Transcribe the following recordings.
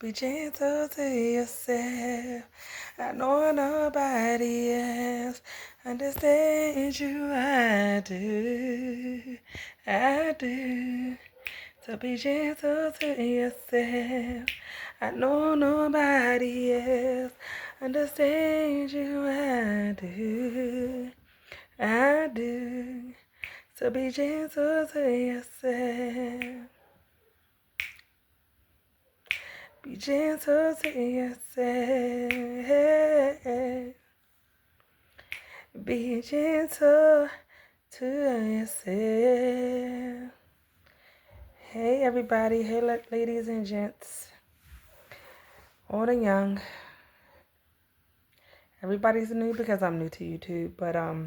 Be gentle to yourself. I know nobody else understands you. I do. I do. So be gentle to yourself. I know nobody else understands you. I do. I do. So be gentle to yourself. Be gentle to yourself. Be gentle to yourself. Hey everybody, hey ladies and gents, old and young. Everybody's new because I'm new to YouTube, but I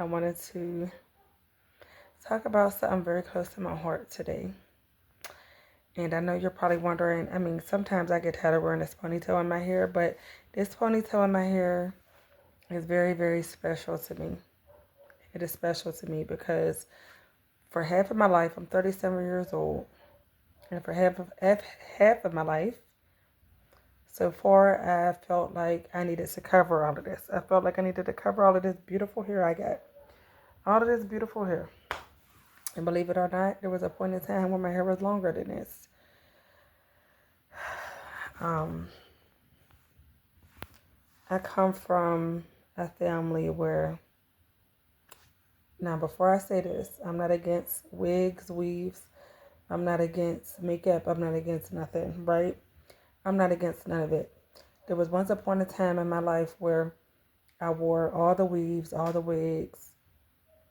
wanted to talk about something very close to my heart today. And I know you're probably wondering, sometimes I get tired of wearing this ponytail in my hair, but this ponytail in my hair is very, very special to me. It is special to me because for half of my life, I'm 37 years old. And for half of my life, so far, I felt like I needed to cover all of this. I felt like I needed to cover all of this beautiful hair I got. All of this beautiful hair. And believe it or not, there was a point in time when my hair was longer than this. I come from a family where, now before I say this, I'm not against wigs, weaves. I'm not against makeup. I'm not against nothing, right? I'm not against none of it. There was once upon a time in my life where I wore all the weaves, all the wigs,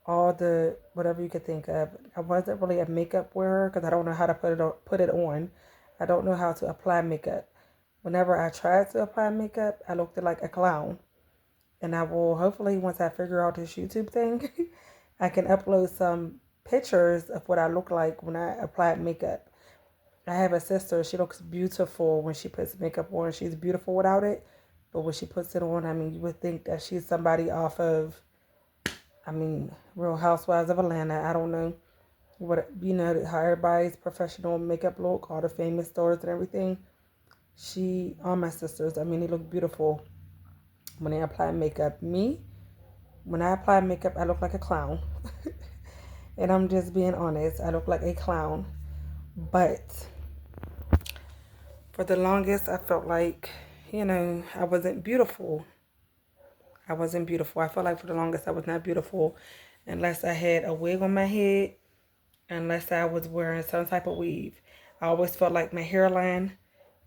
all the whatever you could think of. I wasn't really a makeup wearer because I don't know how to put it on. I don't know how to apply makeup. Whenever I tried to apply makeup, I looked like a clown. And I will hopefully, once I figure out this YouTube thing, I can upload some pictures of what I look like when I apply makeup. I have a sister. She looks beautiful when she puts makeup on. She's beautiful without it. But when she puts it on, you would think that she's somebody off of, Real Housewives of Atlanta. I don't know how everybody's professional makeup look, all the famous stars and everything. All my sisters, they look beautiful when they apply makeup. Me, when I apply makeup, I look like a clown. And I'm just being honest, I look like a clown. But for the longest, I felt like, I wasn't beautiful. I wasn't beautiful. I felt like for the longest I was not beautiful unless I had a wig on my head, unless I was wearing some type of weave. I always felt like my hairline,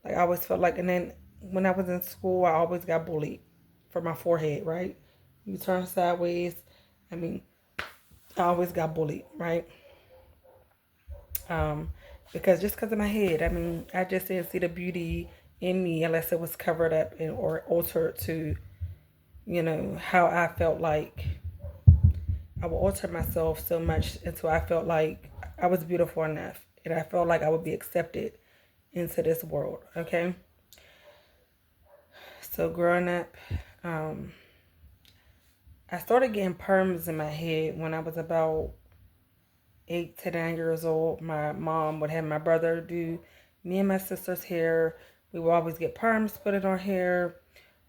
like I always felt like, and then when I was in school, I always got bullied for my forehead, right? You turn sideways. I always got bullied, right? Because of my head. I just didn't see the beauty in me unless it was covered up or altered to, how I felt like. I would alter myself so much until I felt like I was beautiful enough and I felt like I would be accepted into this world, okay? So growing up, I started getting perms in my head when I was about 8 to 9 years old. My mom would have my brother do me and my sister's hair. We would always get perms put in our hair,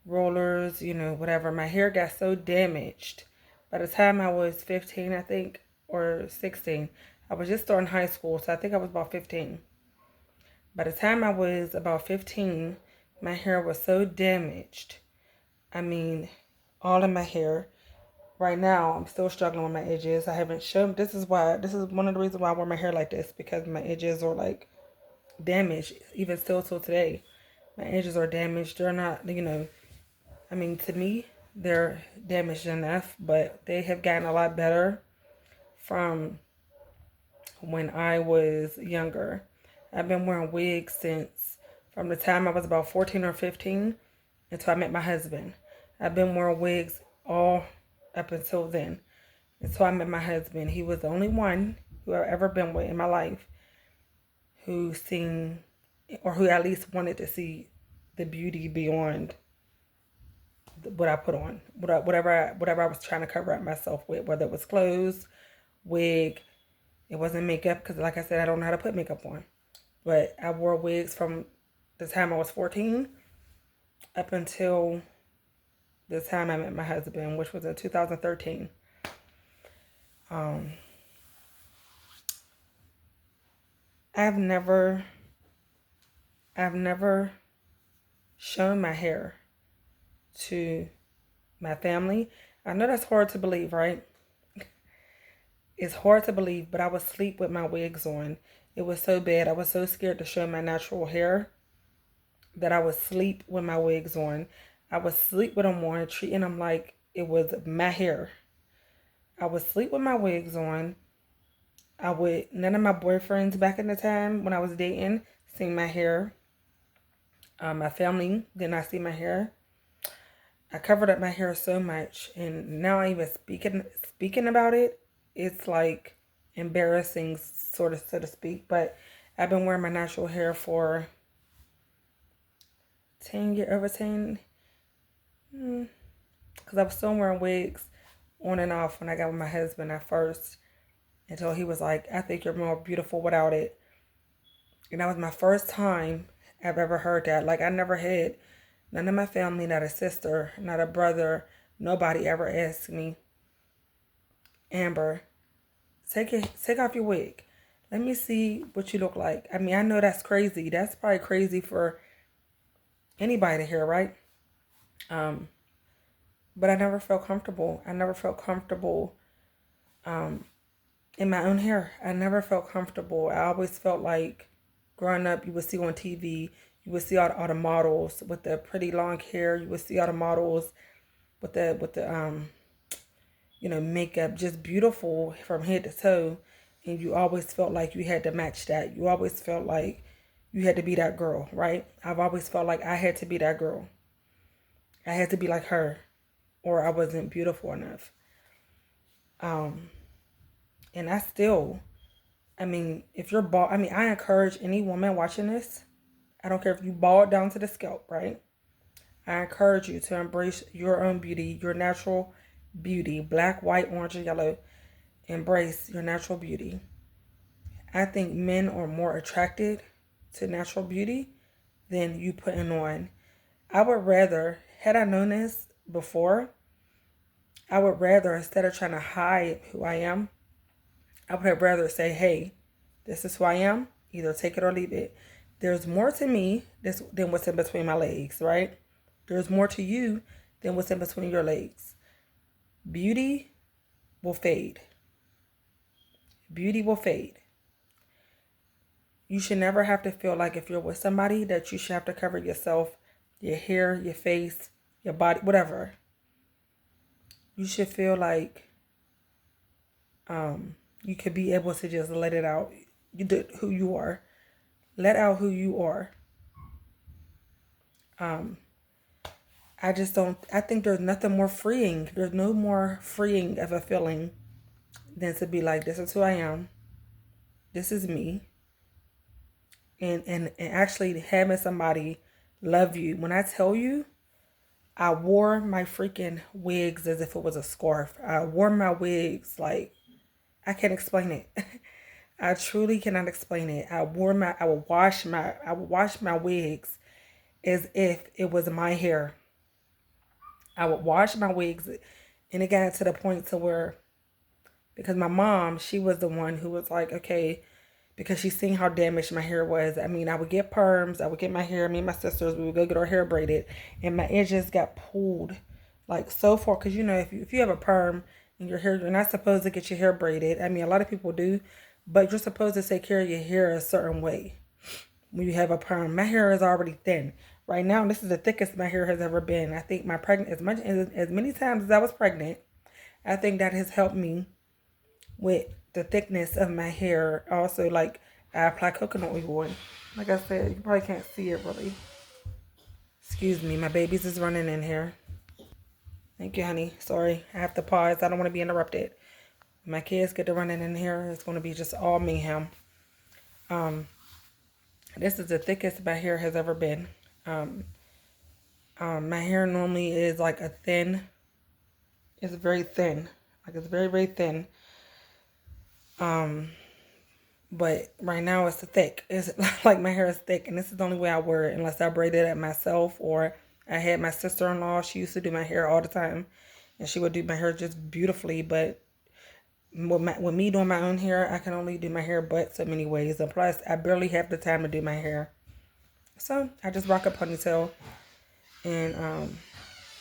rollers, whatever. My hair got so damaged. By the time I was 15, I think, or 16, I was just starting high school, so I think I was about 15. By the time I was about 15, my hair was so damaged. All in my hair. Right now, I'm still struggling with my edges. I haven't shown. This is one of the reasons why I wear my hair like this, because my edges are like damaged, even still till today. My edges are damaged. They're not, to me, they're damaged enough, but they have gotten a lot better from when I was younger. I've been wearing wigs from the time I was about 14 or 15 until I met my husband. I've been wearing wigs all up until then. Until I met my husband. He was the only one who I've ever been with in my life who seen, or who at least wanted to see the beauty beyond what I put on. Whatever I was trying to cover up myself with, whether it was clothes, wig. It wasn't makeup because, like I said, I don't know how to put makeup on. But I wore wigs from the time I was 14 up until the time I met my husband, which was in 2013. Um, I've never shown my hair to my family. I know that's hard to believe, right? It's hard to believe, but I would sleep with my wigs on. It was so bad. I was so scared to show my natural hair that I would sleep with my wigs on. I would sleep with them on, treating them like it was my hair. I would sleep with my wigs on. None of my boyfriends back in the time when I was dating seen my hair. My family did not see my hair. I covered up my hair so much, and now even speaking about it, it's like embarrassing, sort of, so to speak. But I've been wearing my natural hair for 10 years, over 10, because I was still wearing wigs on and off when I got with my husband at first, until he was like, I think you're more beautiful without it. And that was my first time I've ever heard that. Like, I never had none of my family, not a sister, not a brother, nobody ever asked me, Amber, take off your wig. Let me see what you look like. I mean, I know that's crazy. That's probably crazy for anybody to hear, right? But I never felt comfortable. I never felt comfortable in my own hair. I never felt comfortable. I always felt like growing up, you would see on TV, you would see all the models with the pretty long hair. You would see all the models with the makeup, just beautiful from head to toe. And you always felt like you had to match that. You always felt like you had to be that girl, right? I've always felt like I had to be that girl. I had to be like her, or I wasn't beautiful enough. And I still, I mean, if you're bald, I mean, I encourage any woman watching this, I don't care if you bald down to the scalp, right? I encourage you to embrace your own beauty, your natural beauty, black, white, orange, and yellow. Embrace your natural beauty. I think men are more attracted to natural beauty than you putting on. I would rather, had I known this before, I would rather, instead of trying to hide who I am, I would have rather say, hey, this is who I am. Either take it or leave it. There's more to me than what's in between my legs, right? There's more to you than what's in between your legs. Beauty will fade. Beauty will fade. You should never have to feel like if you're with somebody that you should have to cover yourself, your hair, your face, your body, whatever. You should feel like you could be able to just let it out. You did who you are. Let out who you are. I just don't, I think there's nothing more freeing. There's no more freeing of a feeling than to be like, this is who I am. This is me. And actually having somebody love you. When I tell you, I wore my freaking wigs as if it was a scarf. I wore my wigs like, I can't explain it. I truly cannot explain it. I would wash my wigs as if it was my hair. I would wash my wigs, and it got to the point to where, because my mom, she was the one who was like, okay, because she seen how damaged my hair was. I mean, I would get perms, I would get my hair, me and my sisters, we would go get our hair braided, and my edges got pulled like so far. Because if you have a perm in your hair, you're not supposed to get your hair braided. I mean, a lot of people do, but you're supposed to take care of your hair a certain way when you have a perm. My hair is already thin. Right now, this is the thickest my hair has ever been. I think my pregnant, as many times as I was pregnant, I think that has helped me with the thickness of my hair. Also, like, I apply coconut oil on. Like I said, you probably can't see it really. Excuse me, my babies is running in here. Thank you, honey. Sorry, I have to pause. I don't want to be interrupted. When my kids get to running in here, it's going to be just all mayhem. This is the thickest my hair has ever been. My hair normally is like a thin. It's very thin. Like, it's very, very thin. But right now it's thick. It's like my hair is thick, and this is the only way I wear it unless I braided it myself, or I had my sister-in-law. She used to do my hair all the time, and she would do my hair just beautifully. But with me doing my own hair, I can only do my hair but so many ways. And plus, I barely have the time to do my hair. So I just rock a ponytail. And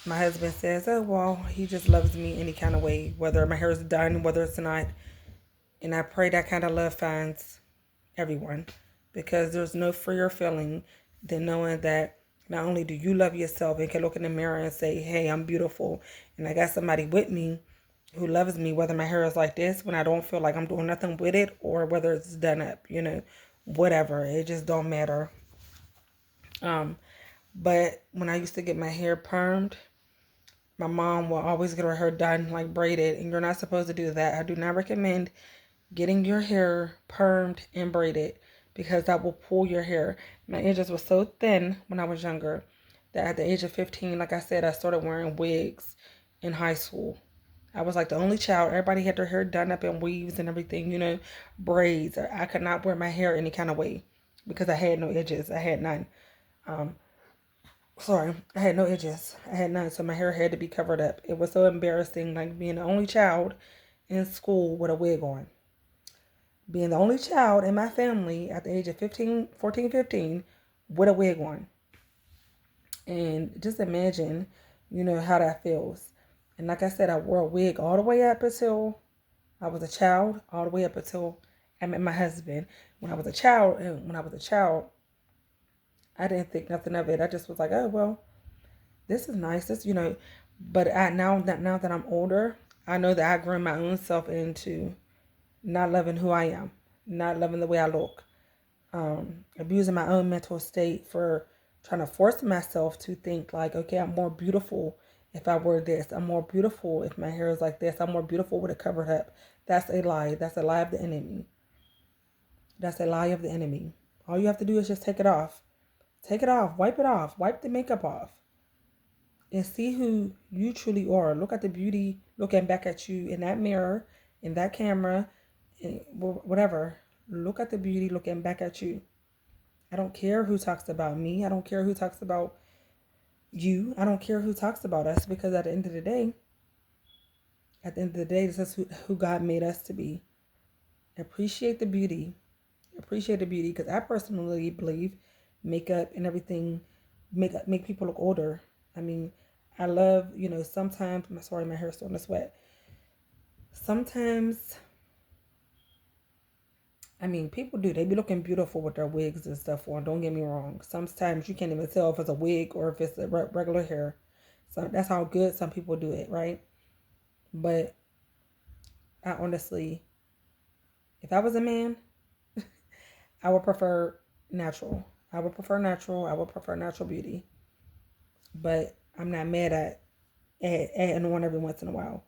my husband says, oh, well, he just loves me any kind of way, whether my hair is done, whether it's not. And I pray that kind of love finds everyone, because there's no freer feeling than knowing that not only do you love yourself and can look in the mirror and say, hey, I'm beautiful, and I got somebody with me who loves me, whether my hair is like this when I don't feel like I'm doing nothing with it, or whether it's done up, whatever. It just don't matter. But when I used to get my hair permed, my mom will always get her hair done like braided, and you're not supposed to do that. I do not recommend getting your hair permed and braided, because that will pull your hair. My edges were so thin when I was younger that at the age of 15, like I said, I started wearing wigs in high school. I was like the only child. Everybody had their hair done up in weaves and everything, braids. I could not wear my hair any kind of way because I had no edges. I had none. Sorry, I had no edges. I had none, so my hair had to be covered up. It was so embarrassing, like being the only child in school with a wig on. Being the only child in my family at the age of 14, 15, with a wig on. And just imagine, how that feels. And like I said, I wore a wig all the way up until I was a child, all the way up until I met my husband. When I was a child, I didn't think nothing of it. I just was like, oh, well, this is nice. But now that I'm older, I know that I grew my own self into not loving who I am, not loving the way I look, abusing my own mental state for trying to force myself to think like, okay, I'm more beautiful if I wear this. I'm more beautiful if my hair is like this. I'm more beautiful with it covered up. That's a lie. That's a lie of the enemy. That's a lie of the enemy. All you have to do is just take it off. Take it off. Wipe it off. Wipe the makeup off. And see who you truly are. Look at the beauty looking back at you in that mirror, in that camera, whatever. Look at the beauty looking back at you. I don't care who talks about me. I don't care who talks about you. I don't care who talks about us, because at the end of the day, this is who God made us to be. Appreciate the beauty. Appreciate the beauty, because I personally believe makeup and everything make people look older. I mean, I love, sometimes, sorry, my hair's starting to sweat. Sometimes, I mean, people do. They be looking beautiful with their wigs and stuff on. Don't get me wrong. Sometimes you can't even tell if it's a wig or if it's a regular hair. So that's how good some people do it, right? But I honestly, if I was a man, I would prefer natural. I would prefer natural. I would prefer natural beauty. But I'm not mad at adding on every once in a while.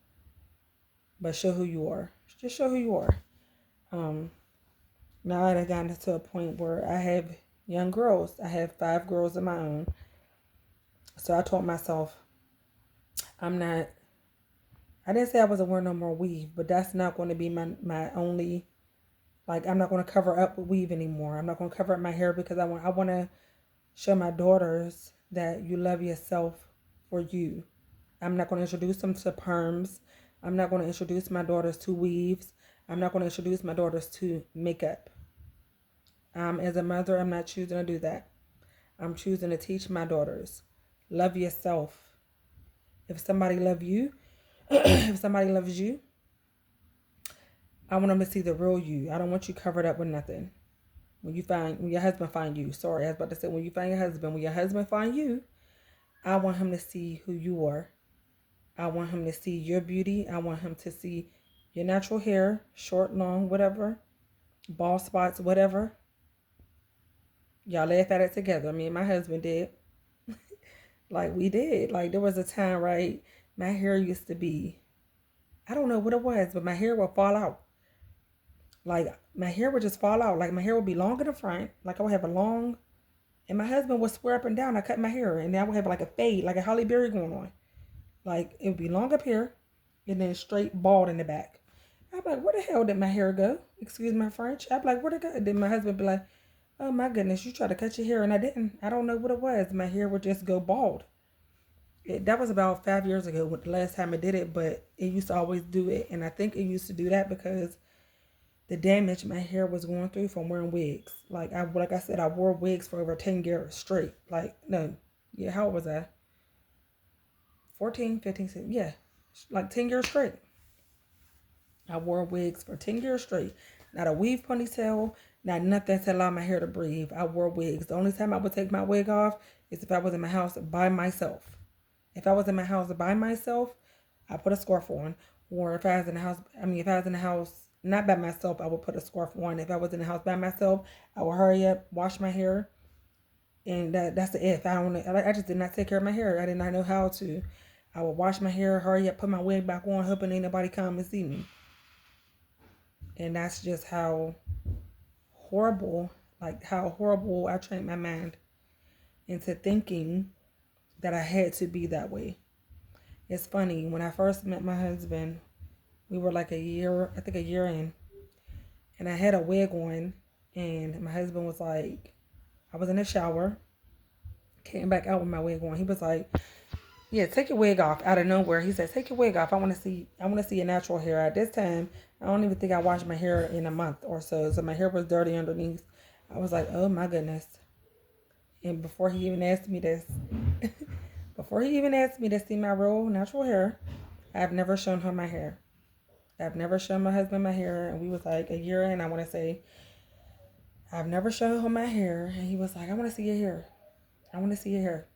But show who you are. Just show who you are. Now I've gotten to a point where I have young girls. I have 5 girls of my own. So I told myself, I didn't say I wasn't wearing no more weave, but that's not going to be my only, like, I'm not going to cover up with weave anymore. I'm not going to cover up my hair, because I want to show my daughters that you love yourself for you. I'm not going to introduce them to perms. I'm not going to introduce my daughters to weaves. I'm not going to introduce my daughters to makeup. As a mother, I'm not choosing to do that. I'm choosing to teach my daughters, love yourself. If somebody loves you, if somebody loves you, I want them to see the real you. I don't want you covered up with nothing. When your husband find you, sorry, I was about to say when your husband find you, I want him to see who you are. I want him to see your beauty. I want him to see your natural hair, short, long, whatever, bald spots, whatever. Y'all laugh at it together. Me and my husband did. Like, we did. Like, there was a time, right? My hair used to be, I don't know what it was, but my hair would fall out. Like, my hair would just fall out. Like, my hair would be long in the front. Like, I would have a long, and my husband would swear up and down I cut my hair. And then I would have like a fade, like a Halle Berry going on. Like, it would be long up here, and then straight bald in the back. I'm like, where the hell did my hair go? Excuse my French. I'm like, where'd it go? Then my husband be like, oh my goodness, you tried to cut your hair and I didn't. I don't know what it was. My hair would just go bald. That was about 5 years ago the last time I did it, but it used to always do it. And I think it used to do that because the damage my hair was going through from wearing wigs. Like I said, I wore wigs for over 10 years straight. Like, no. Yeah, how old was I? 14, 15, 16. Yeah. Like 10 years straight. I wore wigs for 10 years straight. Not a weave ponytail, not nothing to allow my hair to breathe. I wore wigs. The only time I would take my wig off is if I was in my house by myself. If I was in my house by myself, I put a scarf on. Or if I was in the house, if I was in the house not by myself, I would put a scarf on. If I was in the house by myself, I would hurry up, wash my hair, and that's the if. I just did not take care of my hair. I did not know how to. I would wash my hair, hurry up, put my wig back on, hoping ain't nobody come and see me. And that's just how horrible, I trained my mind into thinking that I had to be that way. It's funny, when I first met my husband, we were like a year in, and I had a wig on, and my husband was like, I was in the shower, came back out with my wig on. He was like, yeah, take your wig off out of nowhere. He said, take your wig off. I want to see your natural hair. At this time, I don't even think I washed my hair in a month or so. So my hair was dirty underneath. I was like, oh my goodness. And before he even asked me this, before he even asked me to see my real natural hair, I've never shown him my hair. I've never shown my husband my hair. And we was like a year in, I want to say. I've never shown him my hair. And he was like, I want to see your hair. I want to see your hair.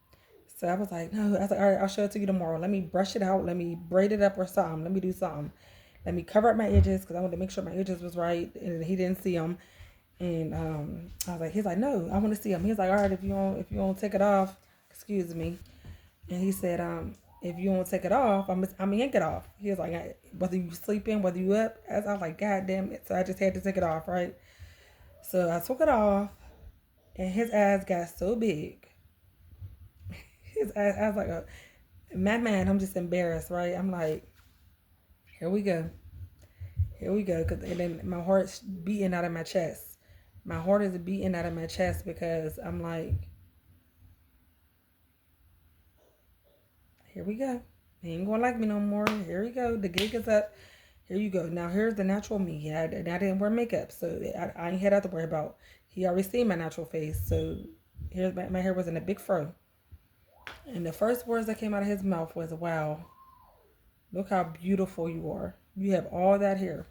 So I was like, no. I was like, all right, I'll show it to you tomorrow. Let me brush it out. Let me braid it up or something. Let me do something. Let me cover up my edges because I wanted to make sure my edges was right. And he didn't see them. And I was like, he's like, no, I want to see them. He's like, all right, if you don't take it off, excuse me. And he said, if you don't take it off, I'm gonna yank it off. He was like, whether you sleeping, whether you up. I was like, God damn it. So I just had to take it off, right? So I took it off, and his eyes got so big. His eyes, I was like, my man, I'm just embarrassed, right? I'm like, here we go. Here we go. And then my heart's beating out of my chest. My heart is beating out of my chest because I'm like, here we go. He ain't gonna like me no more. Here we go. The gig is up. Here you go. Now here's the natural me. I didn't wear makeup, so I ain't had that to worry about. He already seen my natural face, so here's my hair was in a big fro. And the first words that came out of his mouth was, wow, look how beautiful you are. You have all that hair.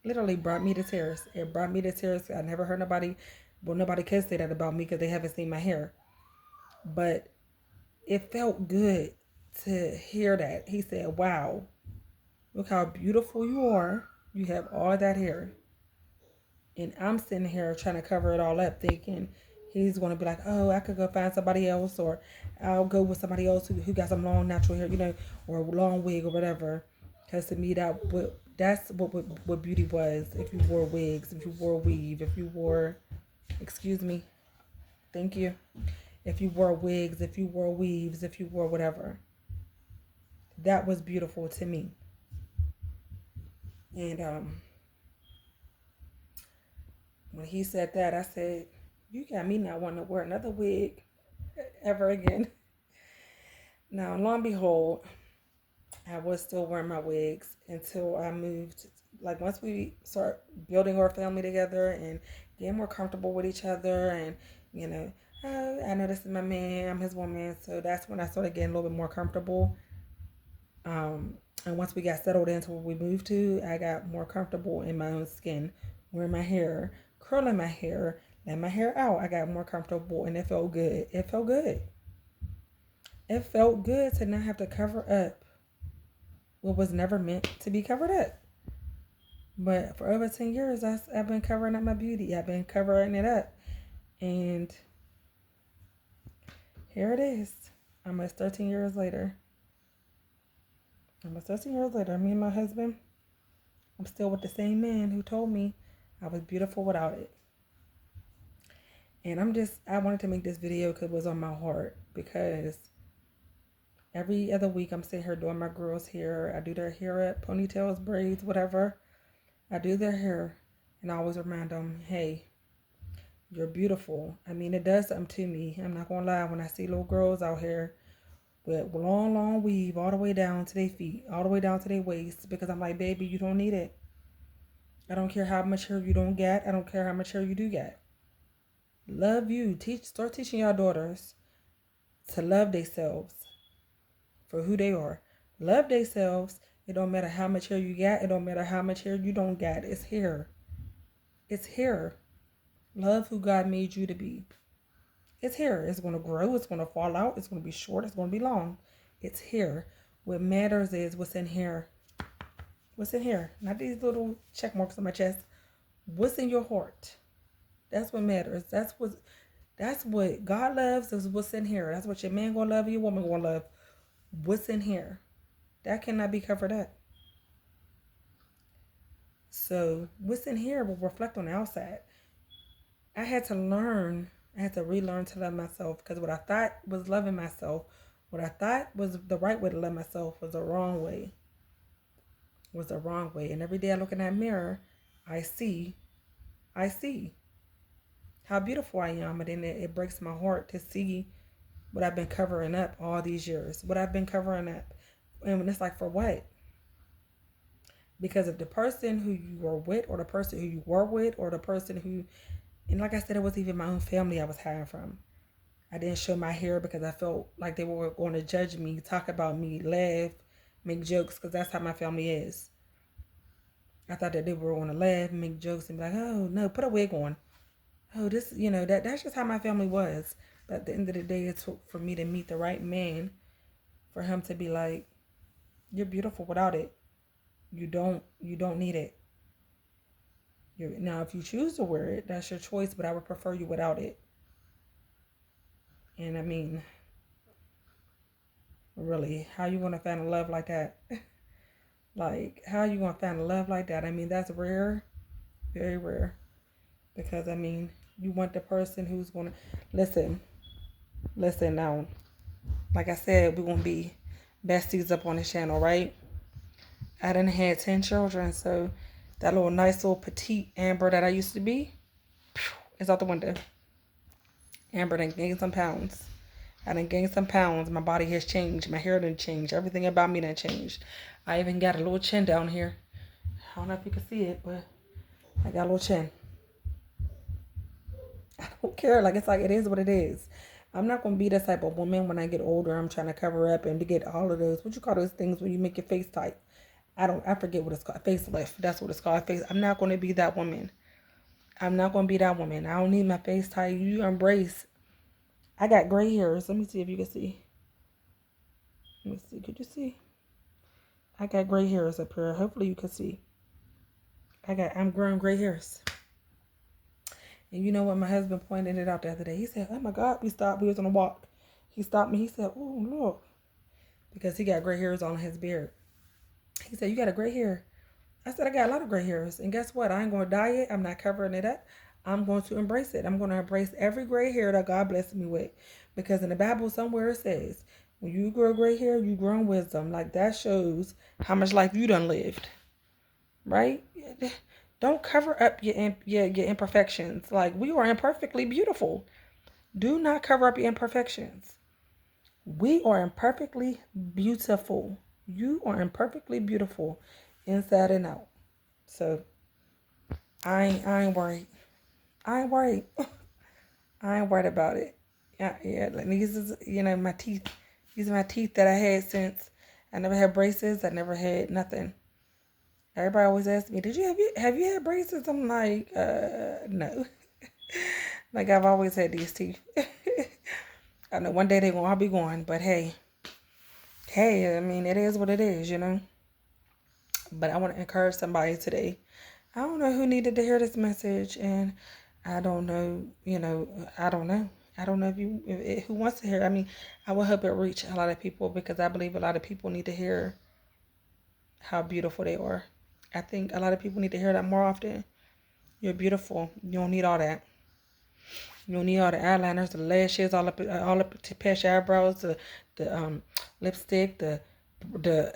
Literally brought me to tears. It brought me to tears. I never heard nobody can say that about me because they haven't seen my hair. But it felt good to hear that. He said, wow, look how beautiful you are. You have all that hair. And I'm sitting here trying to cover it all up thinking he's going to be like, oh, I could go find somebody else, or I'll go with somebody else who got some long natural hair, or a long wig or whatever. Because to me, that's what beauty was. If you wore wigs, if you wore weave, if you wore, excuse me, thank you. If you wore wigs, if you wore weaves, if you wore whatever. That was beautiful to me. And when he said that, I said, you got me not wanting to wear another wig ever again. Now, lo and behold, I was still wearing my wigs until I moved. Like, once we start building our family together and getting more comfortable with each other, and, I know this is my man, I'm his woman. So that's when I started getting a little bit more comfortable. And once we got settled into where we moved to, I got more comfortable in my own skin, wearing my hair, curling my hair, letting my hair out. I got more comfortable, and it felt good. It felt good. It felt good to not have to cover up what was never meant to be covered up. But for over 10 years, I've been covering up my beauty. I've been covering it up. And here it is. Almost 13 years later. Me and my husband, I'm still with the same man who told me I was beautiful without it. And I wanted to make this video because it was on my heart. Because Every other week, I'm sitting here doing my girls' hair. I do their hair up, ponytails, braids, whatever. I do their hair, and I always remind them, hey, you're beautiful. I mean, it does something to me. I'm not going to lie. When I see little girls out here with long, long weave all the way down to their feet, all the way down to their waist, because I'm like, baby, you don't need it. I don't care how much hair you don't get. I don't care how much hair you do get. Love you. Start teaching your daughters to love themselves for who they are. Love themselves. It don't matter how much hair you got. It don't matter how much hair you don't got. It's here. It's here. Love who God made you to be. It's here. It's going to grow. It's going to fall out. It's going to be short. It's going to be long. It's here. What matters is what's in here. What's in here? Not these little check marks on my chest. What's in your heart? That's what matters. That's what God loves is what's in here. That's what your man gonna love, your woman gonna love. What's in here? That cannot be covered up. So what's in here will reflect on the outside. I had to relearn to love myself, because what I thought was loving myself, what I thought was the right way to love myself was the wrong way. And every day I look in that mirror, I see how beautiful I am. And then it breaks my heart to see what I've been covering up all these years. What I've been covering up. And it's like, for what? Because of the person who you were with, or the person who you were with, or the person who, and like I said, it wasn't even my own family I was hiding from. I didn't show my hair because I felt like they were going to judge me, talk about me, laugh, make jokes, because that's how my family is. I thought that they were going to laugh, make jokes, and be like, oh, no, put a wig on. Oh, this, that's just how my family was. But at the end of the day, it took for me to meet the right man, for him to be like, you're beautiful without it. You don't need it. Now, if you choose to wear it, that's your choice, but I would prefer you without it. And I mean, really, how you going to find a love like that? Like, how you going to find a love like that? I mean, that's rare, very rare. Because, I mean, you want the person who's going to, listen now. Like I said, we're going to be besties up on the channel, right? I done had 10 children, so that little nice little petite Amber that I used to be is out the window. Amber done gained some pounds. I done gained some pounds. My body has changed. My hair done changed. Everything about me done changed. I even got a little chin down here. I don't know if you can see it, but I got a little chin. I don't care. Like, it's like, it is what it is. I'm not going to be the type of woman when I get older. I'm trying to cover up and to get all of those, what you call those things when you make your face tight? I forget what it's called. Facelift. That's what it's called. I'm not going to be that woman. I don't need my face tight. You embrace. I got gray hairs. Let me see if you can see. Let me see. Could you see? I got gray hairs up here. Hopefully you can see. I'm growing gray hairs. And you know what? My husband pointed it out the other day. He said, oh my God, we stopped. We was on a walk. He stopped me. He said, oh, look. Because he got gray hairs on his beard. He said, you got a gray hair. I said, I got a lot of gray hairs. And guess what? I ain't going to dye it. I'm not covering it up. I'm going to embrace it. I'm going to embrace every gray hair that God blessed me with. Because in the Bible somewhere it says, when you grow gray hair, you grow in wisdom. Like, that shows how much life you done lived. Right? Don't cover up your imperfections. Like, we are imperfectly beautiful. Do not cover up your imperfections. We are imperfectly beautiful. You are imperfectly beautiful inside and out. So I ain't worried. I ain't worried. I ain't worried about it. Yeah. Like, these is, my teeth. These are my teeth that I had since I never had braces. I never had nothing. Everybody always asks me, have you had braces? I'm like, no. Like, I've always had these teeth. I know one day they're going to all be gone, but hey, I mean, it is what it is, But I want to encourage somebody today. I don't know who needed to hear this message, and I don't know, I don't know. I don't know who wants to hear. I mean, I will hope it reach a lot of people, because I believe a lot of people need to hear how beautiful they are. I think a lot of people need to hear that more often. You're beautiful. You don't need all that. You don't need all the eyeliners, the lashes, all up to past your eyebrows, the lipstick, the.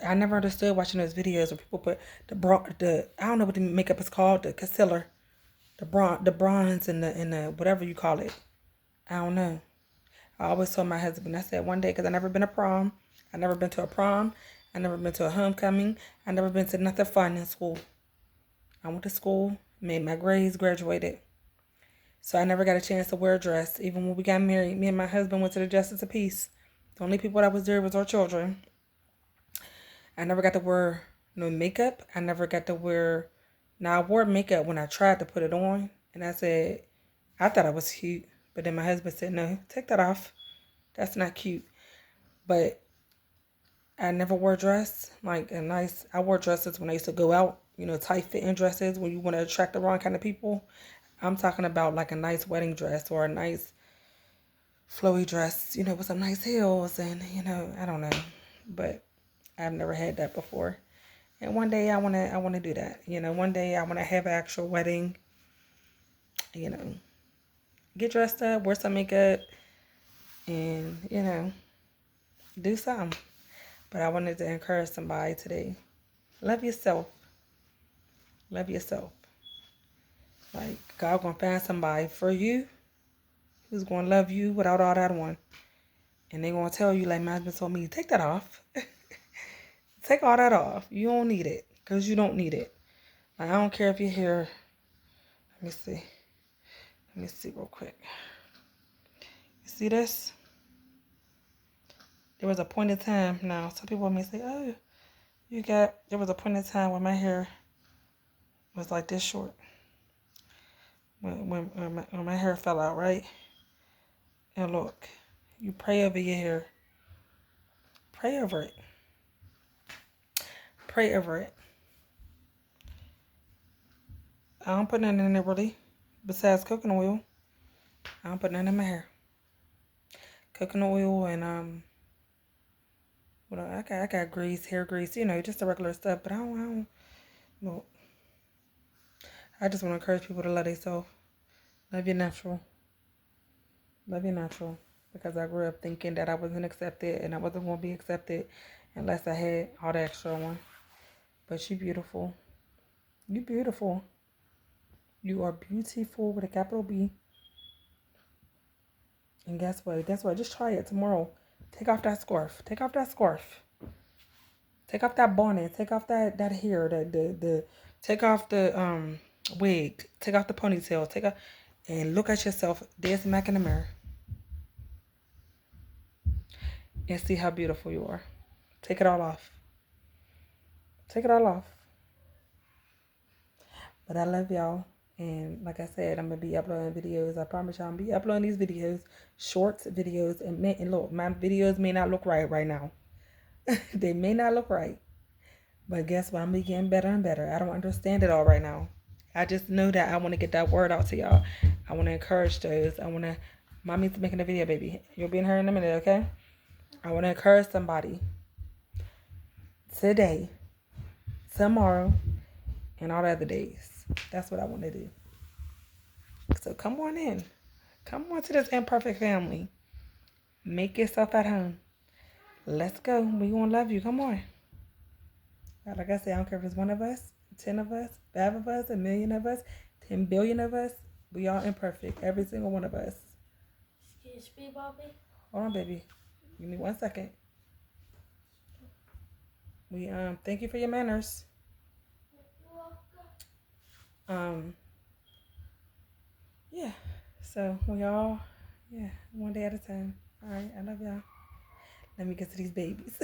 I never understood watching those videos where people put the I don't know what the makeup is called, the concealer, the bronze and the whatever you call it. I don't know. I always told my husband, I said one day, because I never been to prom, I never been to a prom, I never been to a homecoming, I never been to nothing fun in school. I went to school, made my grades, graduated. So I never got a chance to wear a dress. Even when we got married, me and my husband went to the Justice of Peace. The only people that was there was our children. I never got to wear no makeup. I never got to wear... Now, I wore makeup when I tried to put it on. And I said, I thought I was cute. But then my husband said, no, take that off. That's not cute. But I never wore a dress. Like a nice... I wore dresses when I used to go out. You know, tight fitting dresses when you want to attract the wrong kind of people. I'm talking about like a nice wedding dress or a nice flowy dress, you know, with some nice heels and, you know, I don't know. But I've never had that before. And one day I wanna do that. You know, one day I wanna have an actual wedding, you know, get dressed up, wear some makeup and, you know, do something. But I wanted to encourage somebody today. Love yourself. Love yourself. Like God gonna find somebody for you who's gonna love you without all that on. And they gonna tell you, like my husband told me, take that off. Take all that off. You don't need it. Because you don't need it. Like, I don't care if your hair... Let me see. Let me see real quick. You see this? There was a point in time. Now, some people may say, oh, there was a point in time when my hair was like this short. When my hair fell out, right? And look, you pray over your hair. Pray over it. Pray over it. I don't put nothing in it really. Besides coconut oil. I don't put nothing in my hair. Coconut oil and well, I got grease, hair grease, you know, just the regular stuff. But I don't no. I just want to encourage people to love themselves. Love your natural. Love your natural. Because I grew up thinking that I wasn't accepted and I wasn't going to be accepted unless I had all the extra on. But you beautiful. You beautiful. You are beautiful with a capital B. And guess what? Guess what? Just try it tomorrow. Take off that scarf. Take off that scarf. Take off that bonnet. Take off that hair. Take off the wig. Take off the ponytail. Take off and look at yourself dead smack in the mirror. And see how beautiful you are. Take it all off. Take it all off. But I love y'all. And like I said, I'm going to be uploading videos. I promise y'all I'm going to be uploading these videos. Shorts videos. And look, my videos may not look right now. They may not look right. But guess what? I'm getting better and better. I don't understand it all right now. I just know that I want to get that word out to y'all. I want to encourage those. I want to... Mommy's making a video, baby. You'll be in her in a minute, okay? I want to encourage somebody. Today. Tomorrow. And all the other days. That's what I want to do. So come on in. Come on to this imperfect family. Make yourself at home. Let's go. We going to love you. Come on. Like I said, I don't care if it's one of us, 10 of us, 5 of us, 1 million of us, 10 billion of us. We all imperfect. Every single one of us. Excuse me, Bobby. Hold on, baby. Give me 1 second. We thank you for your manners. Yeah. So we all, yeah, one day at a time. All right. I love y'all. Let me get to these babies.